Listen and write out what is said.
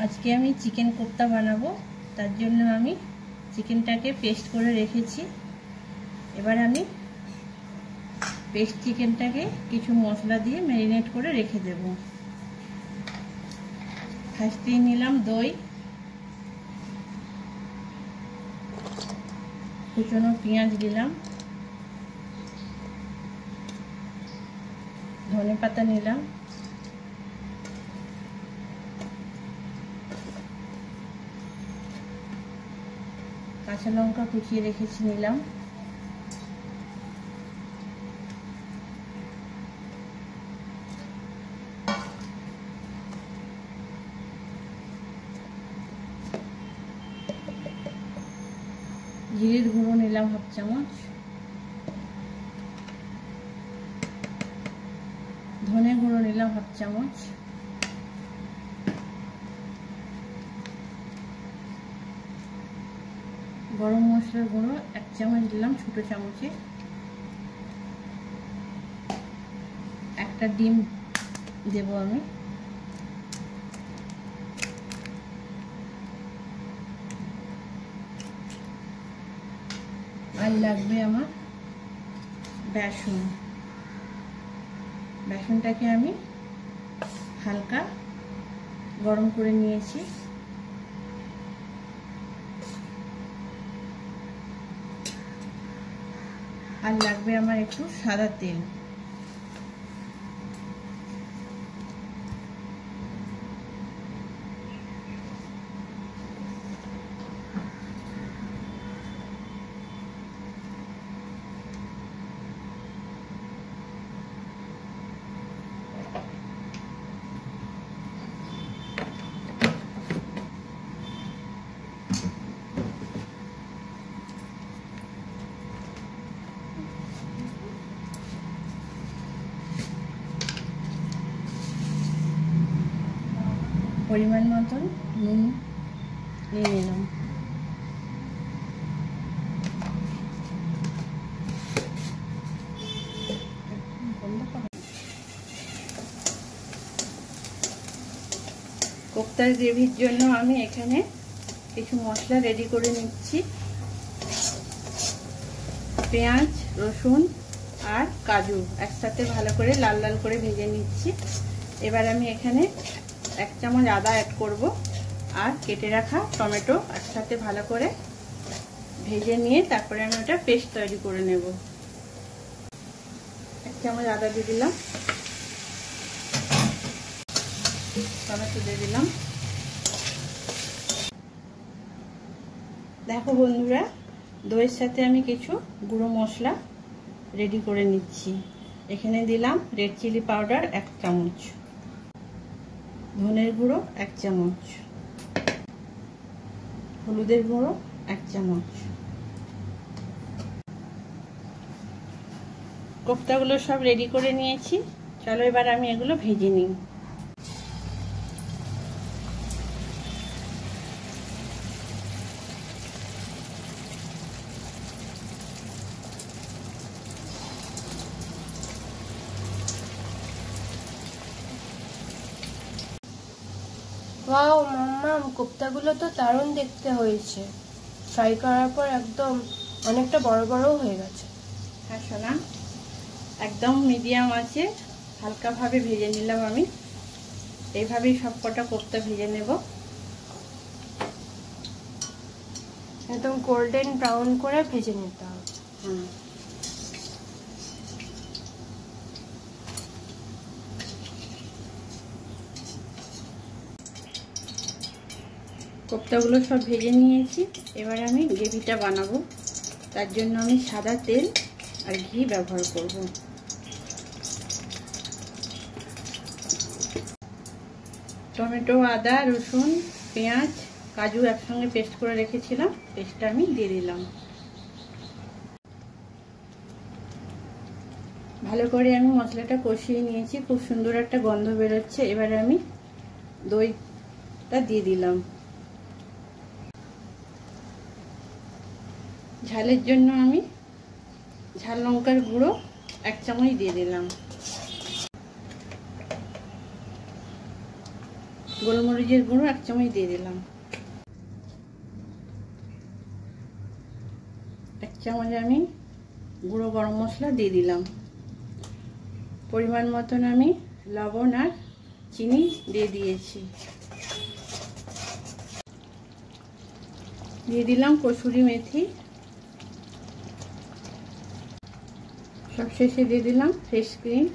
আজকে আমি চিকেন কোপ্তা বানাবো, তার জন্য আমি চিকেনটাকে পেস্ট করে রেখেছি। এবার আমি পেস্ট চিকেনটাকে কিছু মশলা দিয়ে ম্যারিনেট করে রেখে দেব। ফার্স্টেই নিলাম দই, কুচনো পেঁয়াজ দিলাম, ধনেপাতা নিলাম, কাঁচা লঙ্কা কুচিয়ে রেখেছি নিলাম, জিরের গুঁড়ো নিলাম হাফ চামচ, ধনে গুঁড়ো নিলাম হাফ চামচ, গরম মশলার গুঁড়ো 1 চামচ দিলাম ছোট চামচে, একটা ডিম দেব আমি, আর লাগবে আমার বেসন। বেসনটাকে আমি হালকা গরম করে নিয়েছি। আর লাগবে আমার একটু সাদা তেল। পরিমাণ মতন নুন নিয়ে নিলাম। কোপ্তার গ্রেভির জন্য আমি এখানে কিছু মশলা রেডি করে নিচ্ছি। পেঁয়াজ, রসুন আর কাজু একসাথে ভালো করে লাল লাল করে ভেজে নিচ্ছি। এবার আমি এখানে 1 চামচ আদা অ্যাড করব আর কেটে রাখা টমেটো একসাথে ভালো করে ভেজে নিয়ে তারপরে আমি ওটা পেস্ট তৈরি করে নেব। 1 চামচ আদা দিয়ে দিলাম, টমেটো দিয়ে দিলাম। দেখো বন্ধুরা, দইয়ের সাথে আমি কিছু গুঁড়ো মশলা রেডি করে নিচ্ছি। এখানে দিলাম রেড চিলি পাউডার 1 চামচ, ধনের গুঁড়ো 1 চামচ, হলুদের গুঁড়ো 1 চামচ। কোপ্তাগুলো সব রেডি করে নিয়েছি। চলো এবার আমি এগুলো ভেজে নিই। ওয়াও মাম্মাম, কোপ্তাগুলো তো দারুণ দেখতে হয়েছে। ফ্রাই করার পর একদম অনেকটা বড় বড়ও হয়ে গেছে। হ্যাঁ সোনা, একদম মিডিয়াম আছে হালকাভাবে ভেজে নিলাম আমি। এইভাবেই সব কটা কোপ্তা ভেজে নেব। একদম গোল্ডেন ব্রাউন করে ভেজে নিতে হবে। কোপ্তাগুলো সব ভেজে নিয়েছি। এবার আমি গ্রেভিটা বানাবো, তার জন্য আমি সাদা তেল আর ঘি ব্যবহার করব। টমেটো, আদা, রসুন, পেঁয়াজ, কাজু একসঙ্গে পেস্ট করে রেখেছিলাম, পেস্টটা আমি দিয়ে দিলাম। ভালো করে আমি মশলাটা কষিয়ে নিয়েছি, খুব সুন্দর একটা গন্ধ বেরোচ্ছে। এবারে আমি দইটা দিয়ে দিলাম। ঝালের জন্য আমি ঝাল লঙ্কার গুঁড়ো 1 চামচ দিয়ে দিলাম। গোলমরিচের গুঁড়ো 1 চামচ দিয়ে দিলাম। 1 চামচ আমি গুঁড়ো গরম মশলা দিয়ে দিলাম। পরিমাণ মতন আমি লবণ আর চিনি দিয়ে দিয়েছি। দিয়ে দিলাম কসুরি মেথি। সবশেষে দিয়ে দিলাম ফ্রেশ ক্রিম।